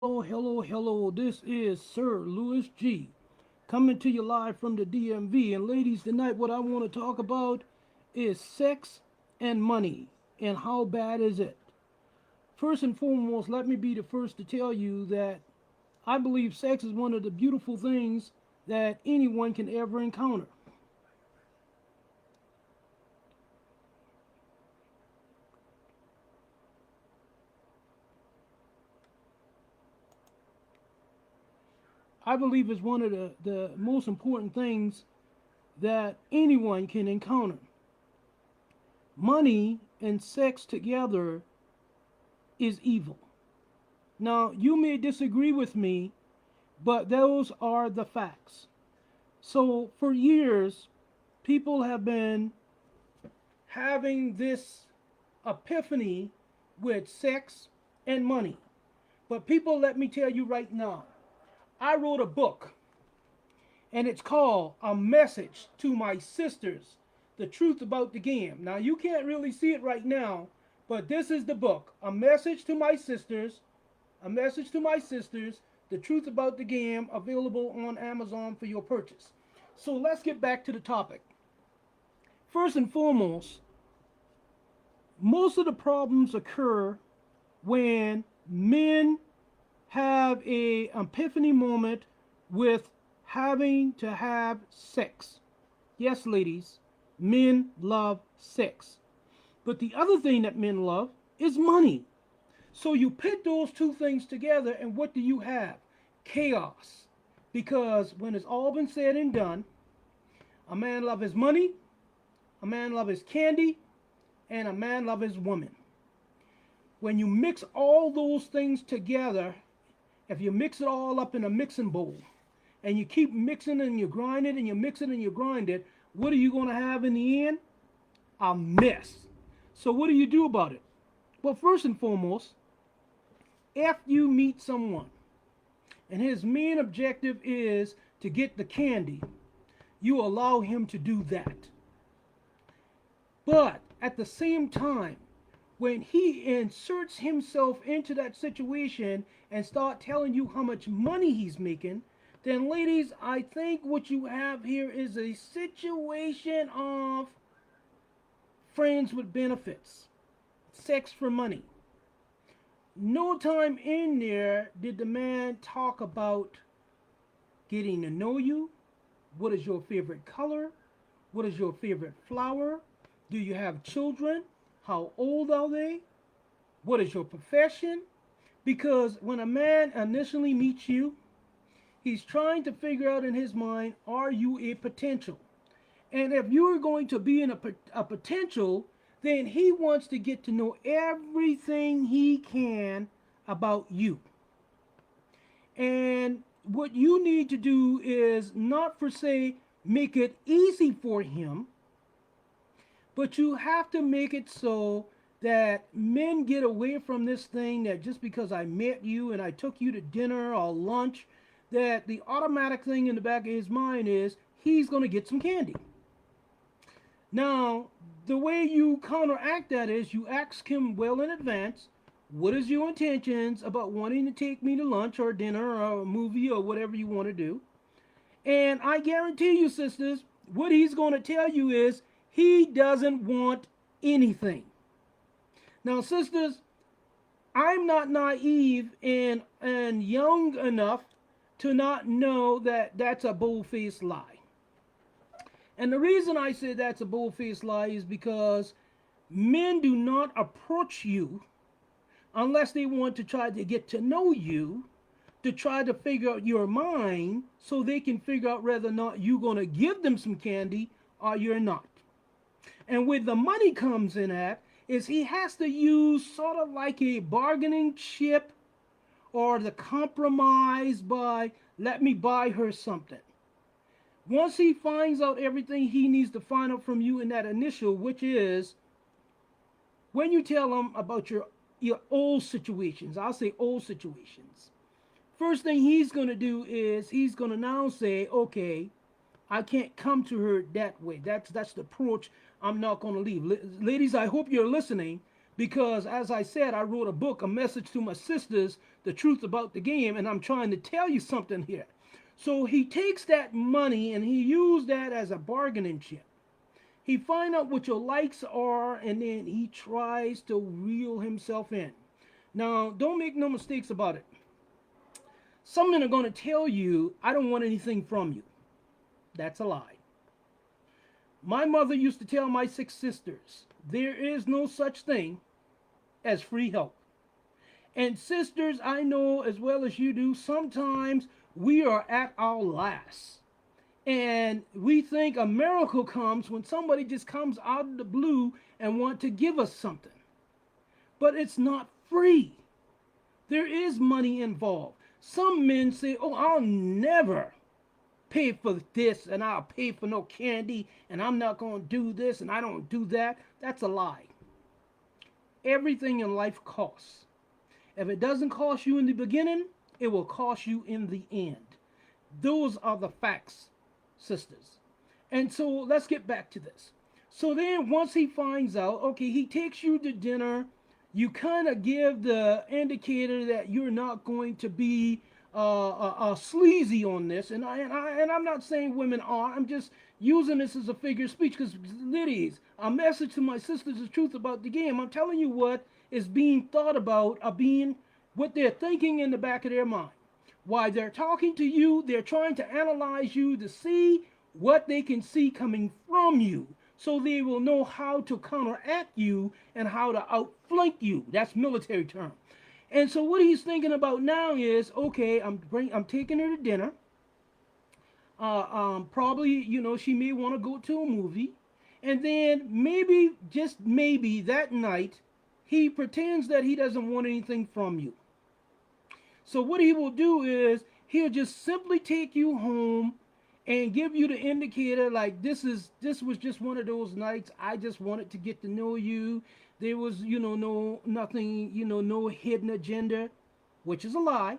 Hello. This is Sir Louis G. coming to you live from the DMV. And ladies, tonight what I want to talk about is sex and money and how bad is it. First and foremost, let me be the first to tell you that I believe sex is one of the beautiful things that anyone can ever encounter. I believe it's one of the most important things that anyone can encounter. Money and sex together is evil. Now, you may disagree with me, but those are the facts. So, for years, people have been having this epiphany with sex and money. But, people, let me tell you right now, I wrote a book, and it's called A Message to My Sisters, The Truth About the Game. Now, you can't really see it right now, but this is the book, A Message to My Sisters, A Message to My Sisters, The Truth About the Game, available on Amazon for your purchase. So let's get back to the topic. First and foremost, most of the problems occur when men have a epiphany moment with having to have sex. Yes, ladies, men love sex. But the other thing that men love is money. So you put those two things together, and what do you have? Chaos. Because when it's all been said and done, a man loves his money, a man loves his candy, and a man loves his woman. When you mix all those things together, if you mix it all up in a mixing bowl, and you keep mixing and you grind it and you mix it and you grind it, what are you going to have in the end? A mess. So what do you do about it? Well, first and foremost, if you meet someone and his main objective is to get the candy, you allow him to do that. But at the same time, when he inserts himself into that situation and start telling you how much money he's making, then ladies, I think what you have here is a situation of friends with benefits, sex for money. No time in there did the man talk about getting to know you. What is your favorite color? What is your favorite flower? Do you have children? How old are they? What is your profession? Because when a man initially meets you, he's trying to figure out in his mind, are you a potential? And if you're going to be in a potential, then he wants to get to know everything he can about you. And what you need to do is not, for say, make it easy for him, but you have to make it so that men get away from this thing that just because I met you and I took you to dinner or lunch, that the automatic thing in the back of his mind is he's going to get some candy. Now, the way you counteract that is you ask him well in advance, what is your intentions about wanting to take me to lunch or dinner or a movie or whatever you want to do? And I guarantee you, sisters, what he's going to tell you is he doesn't want anything. Now, sisters, I'm not naive and young enough to not know that that's a bull-faced lie. And the reason I say that's a bull-faced lie is because men do not approach you unless they want to try to get to know you, to try to figure out your mind so they can figure out whether or not you're going to give them some candy or you're not. And where the money comes in at is he has to use sort of like a bargaining chip or the compromise by let me buy her something. Once he finds out everything he needs to find out from you in that initial, which is when you tell him about your old situations, I'll say old situations. First thing he's going to do is he's going to now say, okay, I can't come to her that way. That's the approach I'm not going to leave. Ladies, I hope you're listening Because as I said, I wrote a book, A Message to My Sisters, The Truth About the Game, and I'm trying to tell you something here. So he takes that money and he used that as a bargaining chip. He find out what your likes are, and then he tries to reel himself in. Now, don't make no mistakes about it. Some men are going to tell you, I don't want anything from you. That's a lie. My mother used to tell my 6 sisters, there is no such thing as free help. And sisters, I know as well as you do, sometimes we are at our last. And we think a miracle comes when somebody just comes out of the blue and want to give us something. But it's not free. There is money involved. Some men say, oh, I'll never pay for this and I'll pay for no candy and I'm not going to do this and I don't do that. That's a lie. Everything in life costs. If it doesn't cost you in the beginning, it will cost you in the end. Those are the facts, sisters. And so let's get back to this. So then once he finds out, okay, he takes you to dinner, you kind of give the indicator that you're not going to be sleazy on this, and I'm not saying women are. I'm just using this as a figure of speech because, ladies, a message to my sisters is truth about the game. I'm telling you what is being thought about, being what they're thinking in the back of their mind. While they're talking to you, they're trying to analyze you to see what they can see coming from you, so they will know how to counteract you and how to outflank you. That's military term. And so what he's thinking about now is, okay, I'm taking her to dinner. Probably, she may want to go to a movie. And then maybe, just maybe, that night, he pretends that he doesn't want anything from you. So what he will do is, he'll just simply take you home and give you the indicator like this was just one of those nights. I just wanted to get to know you. There was, no nothing, no hidden agenda, which is a lie,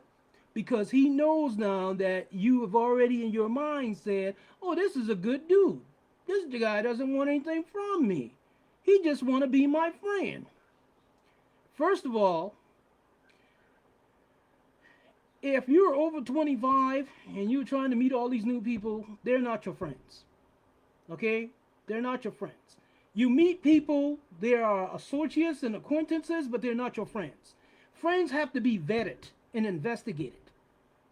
because he knows now that you have already in your mind said, oh, this is a good dude. This guy doesn't want anything from me. He just want to be my friend. First of all, if you're over 25 and you're trying to meet all these new people, they're not your friends. Okay? They're not your friends. You meet people, they are associates and acquaintances, but they're not your friends. Friends have to be vetted and investigated.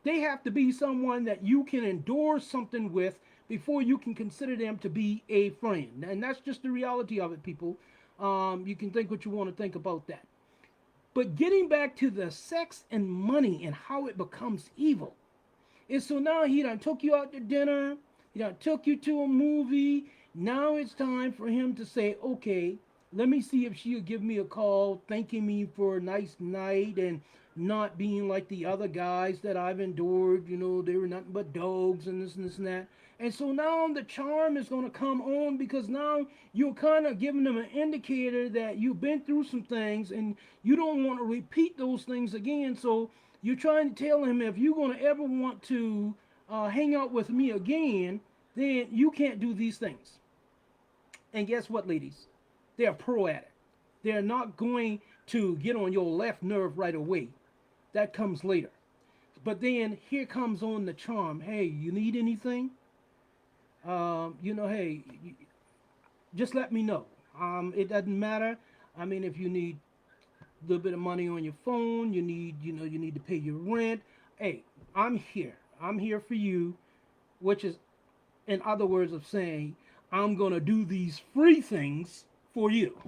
They have to be someone that you can endorse something with before you can consider them to be a friend. And that's just the reality of it, people. You can think what you want to think about that. But getting back to the sex and money and how it becomes evil is, so now he done took you out to dinner, he done took you to a movie. Now it's time for him to say, okay, let me see if she'll give me a call, thanking me for a nice night and not being like the other guys that I've endured. They were nothing but dogs and this and this and that. And so now the charm is going to come on, because now you're kind of giving them an indicator that you've been through some things and you don't want to repeat those things again. So you're trying to tell him, if you're going to ever want to hang out with me again, then you can't do these things. And guess what, ladies? They're pro at it. They're not going to get on your left nerve right away. That comes later. But then here comes on the charm. Hey, you need anything? Hey, just let me know. It doesn't matter. I mean, if you need a little bit of money on your phone, you need to pay your rent. Hey, I'm here. I'm here for you, which is, in other words of saying, I'm going to do these free things for you.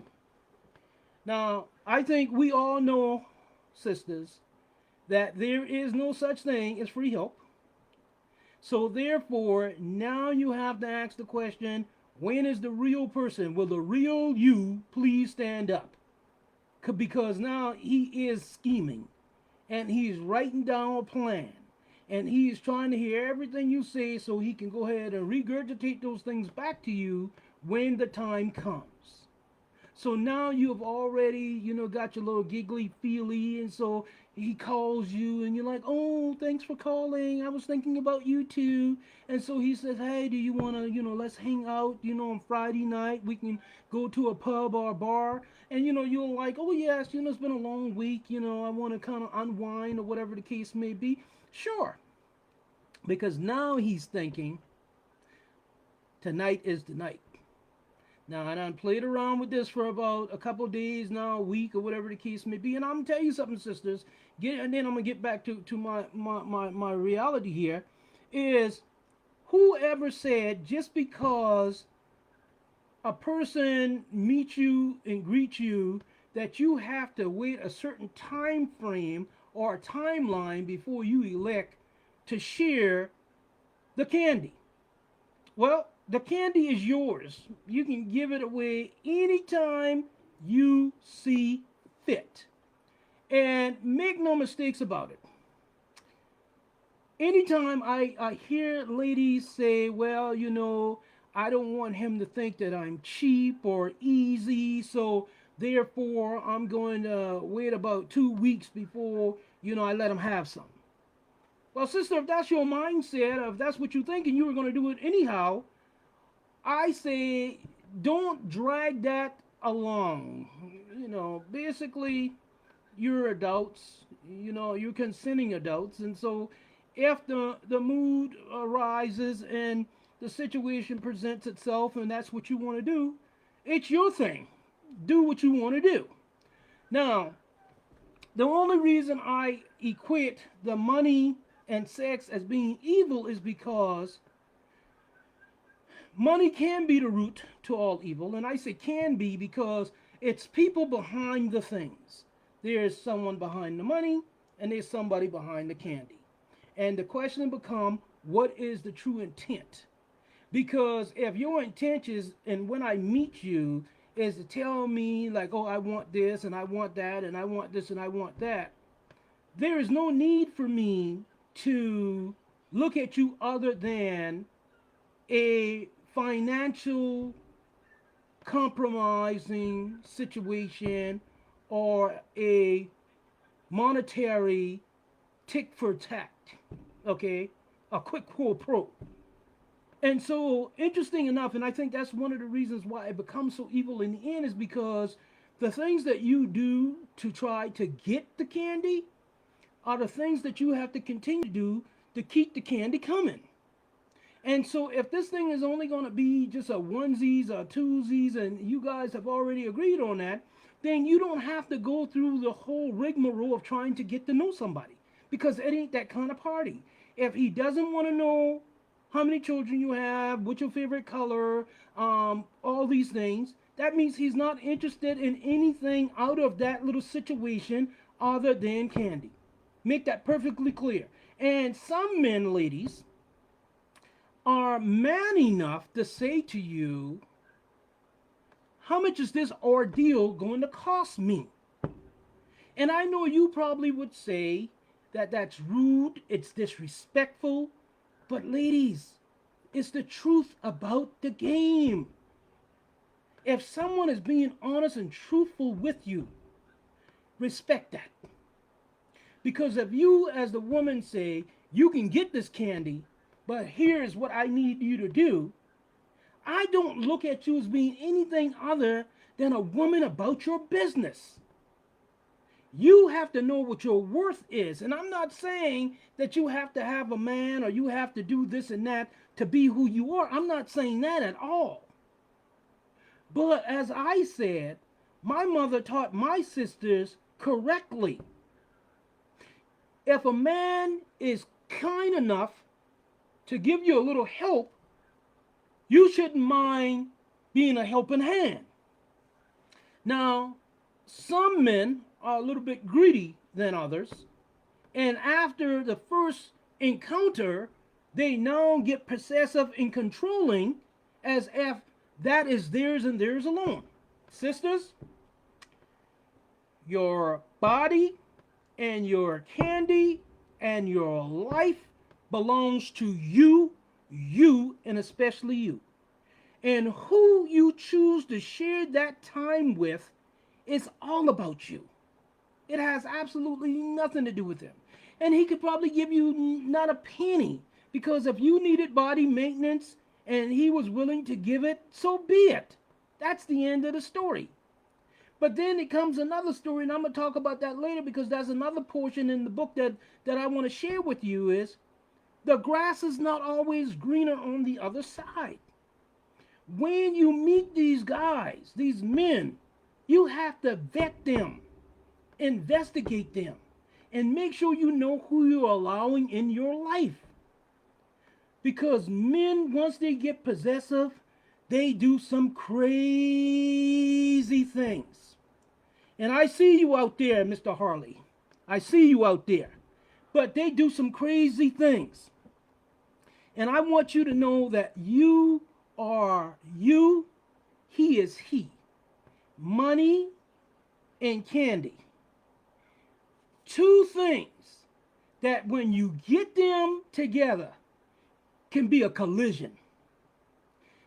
Now, I think we all know, sisters, that there is no such thing as free help. So therefore, now you have to ask the question, when is the real person? Will the real you please stand up? Because now he is scheming, and he's writing down a plan, and he is trying to hear everything you say so he can go ahead and regurgitate those things back to you when the time comes. So now you've already, got your little giggly feely, and so he calls you and you're like, oh, thanks for calling. I was thinking about you too. And so he says, hey, do you want to, let's hang out, on Friday night. We can go to a pub or a bar. And, you're like, oh, yes, it's been a long week. I want to kind of unwind or whatever the case may be. Sure. Because now he's thinking, tonight is the night. Now, I done played around with this for about a couple of days now, a week, or whatever the case may be. And I'm going to tell you something, sisters. And then I'm going to get back to my reality here. Is whoever said just because a person meets you and greets you that you have to wait a certain time frame or a timeline before you elect to share the candy. Well, the candy is yours. You can give it away anytime you see fit. And make no mistakes about it. Anytime I hear ladies say, well, I don't want him to think that I'm cheap or easy, so therefore I'm going to wait about 2 weeks before, I let him have some. Well, sister, if that's your mindset, if that's what you think and you were going to do it anyhow, I say don't drag that along. Basically, you're adults, you're consenting adults. And so if the mood arises and the situation presents itself and that's what you want to do, it's your thing. Do what you want to do. Now, the only reason I equate the money and sex as being evil is because money can be the root to all evil. And I say can be because it's people behind the things. There's someone behind the money and there's somebody behind the candy. And the question becomes, what is the true intent? Because if your intent is, and when I meet you, is to tell me like, oh, I want this and I want that and I want this and I want that, there is no need for me to look at you other than a financial compromising situation or a monetary tick for tack, okay, a quid pro quo. And so, interesting enough, and I think that's one of the reasons why it becomes so evil in the end is because the things that you do to try to get the candy are the things that you have to continue to do to keep the candy coming. And so, if this thing is only going to be just a onesies or twosies, and you guys have already agreed on that, then you don't have to go through the whole rigmarole of trying to get to know somebody because it ain't that kind of party. If he doesn't want to know how many children you have, what's your favorite color, all these things, that means he's not interested in anything out of that little situation other than candy. Make that perfectly clear. And some men, ladies, are man enough to say to you, how much is this ordeal going to cost me? And I know you probably would say that that's rude, it's disrespectful, but ladies, it's the truth about the game. If someone is being honest and truthful with you, respect that. Because if you, as the woman, say, you can get this candy, but here's what I need you to do, I don't look at you as being anything other than a woman about your business. You have to know what your worth is. And I'm not saying that you have to have a man or you have to do this and that to be who you are. I'm not saying that at all. But as I said, my mother taught my sisters correctly. If a man is kind enough to give you a little help, you shouldn't mind being a helping hand. Now, some men are a little bit greedy than others, and after the first encounter, they now get possessive and controlling as if that is theirs and theirs alone. Sisters, your body and your candy and your life belongs to you, and especially you. And who you choose to share that time with is all about you. It has absolutely nothing to do with him. And he could probably give you not a penny, because if you needed body maintenance and he was willing to give it, so be it. That's the end of the story. But then it comes another story, and I'm going to talk about that later, because that's another portion in the book that I want to share with you is the grass is not always greener on the other side. When you meet these guys, these men, you have to vet them, investigate them, and make sure you know who you're allowing in your life. Because men, once they get possessive, they do some crazy things. And I see you out there, Mr. Harley. I see you out there. But they do some crazy things. And I want you to know that you are you, he is he. Money and candy. Two things that when you get them together can be a collision.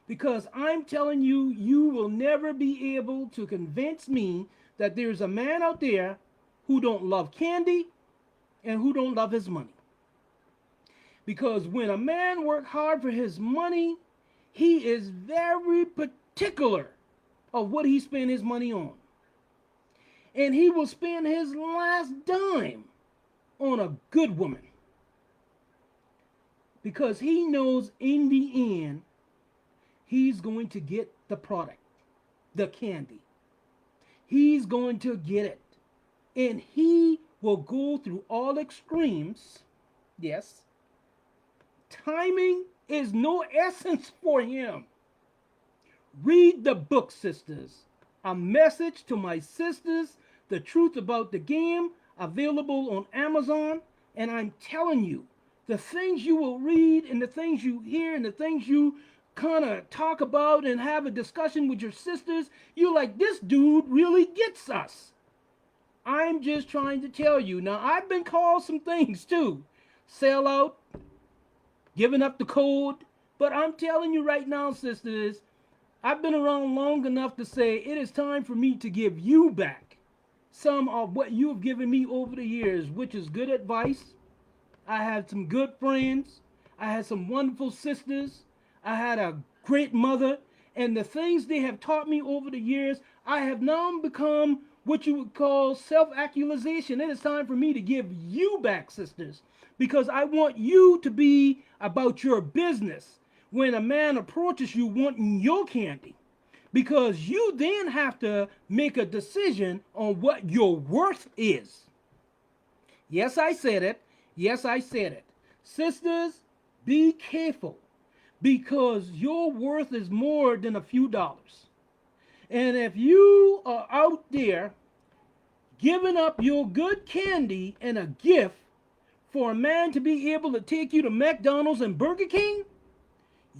Because I'm telling you, you will never be able to convince me that there's a man out there who don't love candy and who don't love his money. Because when a man works hard for his money, he is very particular of what he spends his money on. And he will spend his last dime on a good woman. Because he knows in the end, he's going to get the product, the candy. He's going to get it. And he will go through all extremes. Yes. Timing is no essence for him. Read the book, sisters. A message to my sisters, the truth about the game, available on Amazon. And I'm telling you, the things you will read and the things you hear and the things you kind of talk about and have a discussion with your sisters, you're like, this dude really gets us. I'm just trying to tell you. Now, I've been called some things too. Sell out, giving up the code. But I'm telling you right now, sisters, I've been around long enough to say it is time for me to give you back some of what you've given me over the years, which is good advice. I had some good friends. I had some wonderful sisters. I had a great mother. And the things they have taught me over the years, I have now become what you would call self-actualization. It is time for me to give you back, sisters, because I want you to be about your business when a man approaches you wanting your candy, because you then have to make a decision on what your worth is. Yes, I said it. Yes, I said it. Sisters, be careful, because your worth is more than a few dollars. And if you are out there giving up your good candy and a gift for a man to be able to take you to McDonald's and Burger King,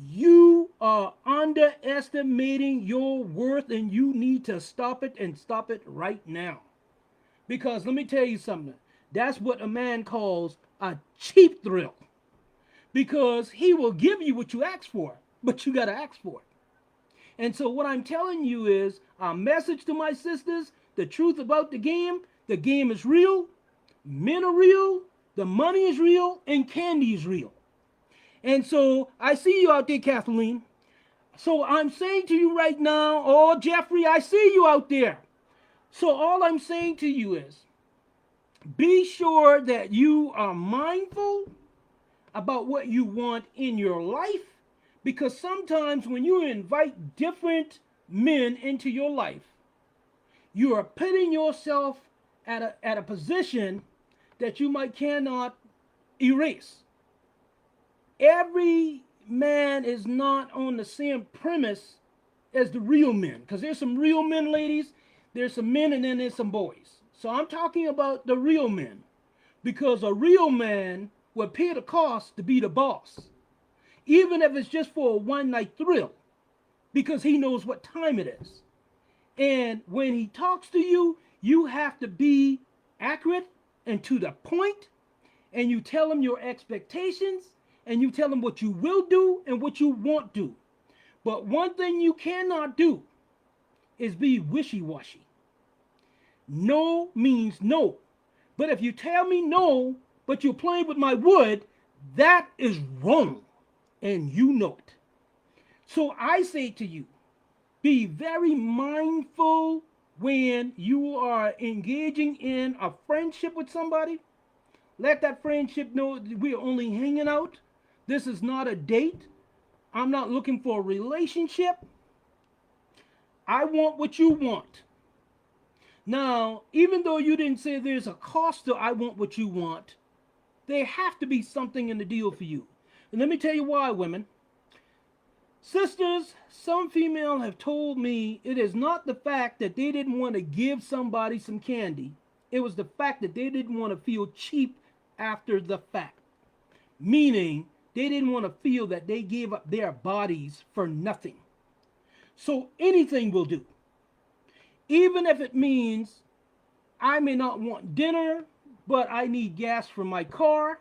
you are underestimating your worth, and you need to stop it, and stop it right now. Because let me tell you something. That's what a man calls a cheap thrill. Because he will give you what you ask for, but you got to ask for it. And so what I'm telling you is a message to my sisters, the truth about the game. The game is real, men are real, the money is real, and candy is real. And so I see you out there, Kathleen. So I'm saying to you right now, oh, Jeffrey, I see you out there. So all I'm saying to you is be sure that you are mindful about what you want in your life, because sometimes when you invite different men into your life, you are putting yourself at a position that you might cannot erase. Every man is not on the same premise as the real men, because there's some real men, ladies, there's some men, and then there's some boys. So I'm talking about the real men, because a real man will pay the cost to be the boss, even if it's just for a one-night thrill, because he knows what time it is. And when he talks to you, you have to be accurate and to the point, and you tell him your expectations, and you tell him what you will do and what you won't do. But one thing you cannot do is be wishy-washy. No means no. But if you tell me no, but you're playing with my wood, that is wrong. And you know it. So I say to you, be very mindful when you are engaging in a friendship with somebody. Let that friendship know we are only hanging out. This is not a date. I'm not looking for a relationship. I want what you want. Now, even though you didn't say there's a cost to I want what you want, there have to be something in the deal for you. And let me tell you why, women. Sisters, some female have told me it is not the fact that they didn't want to give somebody some candy. It was the fact that they didn't want to feel cheap after the fact. Meaning, they didn't want to feel that they gave up their bodies for nothing. So anything will do. Even if it means I may not want dinner, but I need gas for my car.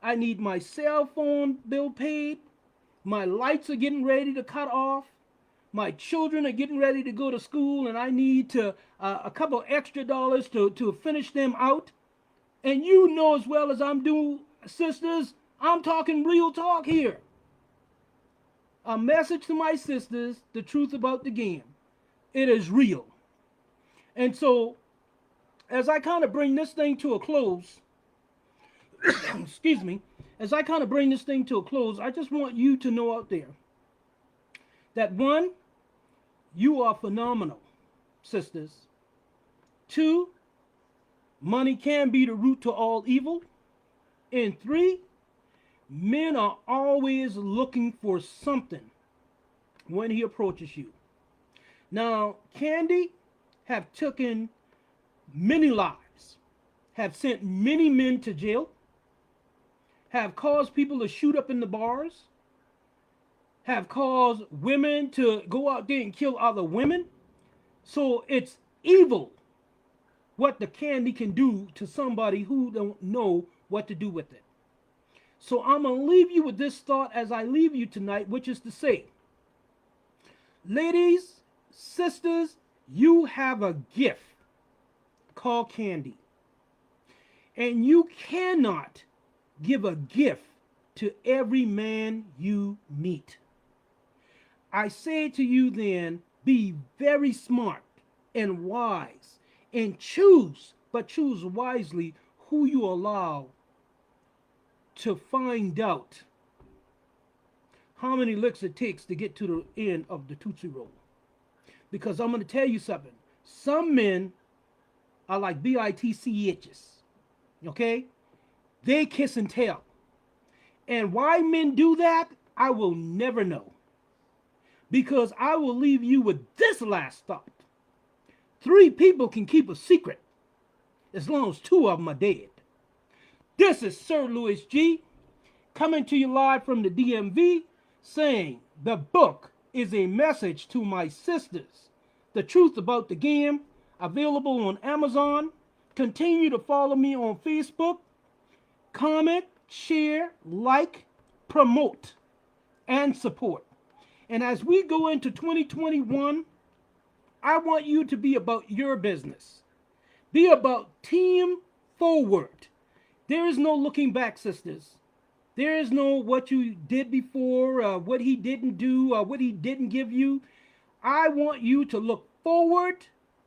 I need my cell phone bill paid. My lights are getting ready to cut off. My children are getting ready to go to school, and I need to a couple extra dollars to finish them out. And you know as well as I'm doing, sisters, I'm talking real talk here. A message to my sisters, the truth about the game. It is real. And so, as I kind of bring this thing to a close, excuse me, as I kind of bring this thing to a close, I just want you to know out there that one, you are phenomenal, sisters. Two, money can be the root to all evil. And three, men are always looking for something when he approaches you. Now, Candy have taken many lives, have sent many men to jail, have caused people to shoot up in the bars, have caused women to go out there and kill other women. So it's evil what the candy can do to somebody who don't know what to do with it. So I'm going to leave you with this thought as I leave you tonight, which is to say, ladies, sisters, you have a gift called candy. And you cannot give a gift to every man you meet. I say to you then, be very smart and wise and choose, but choose wisely who you allow to find out how many licks it takes to get to the end of the Tootsie Roll. Because I'm going to tell you something. Some men are like bitches. Okay? They kiss and tell. And why men do that, I will never know. Because I will leave you with this last thought. 3 people can keep a secret as long as 2 of them are dead. This is Sir Louis G. coming to you live from the DMV saying the book is a message to my sisters. The truth about the game, available on Amazon. Continue to follow me on Facebook. Comment, share, like, promote, and support. And as we go into 2021, I want you to be about your business. Be about team forward. There is no looking back, sisters. There is no what you did before, what he didn't do, what he didn't give you. I want you to look forward,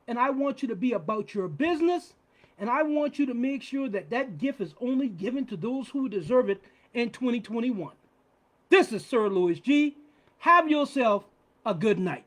and I want you to be about your business, and I want you to make sure that that gift is only given to those who deserve it in 2021. This is Sir Louis G. Have yourself a good night.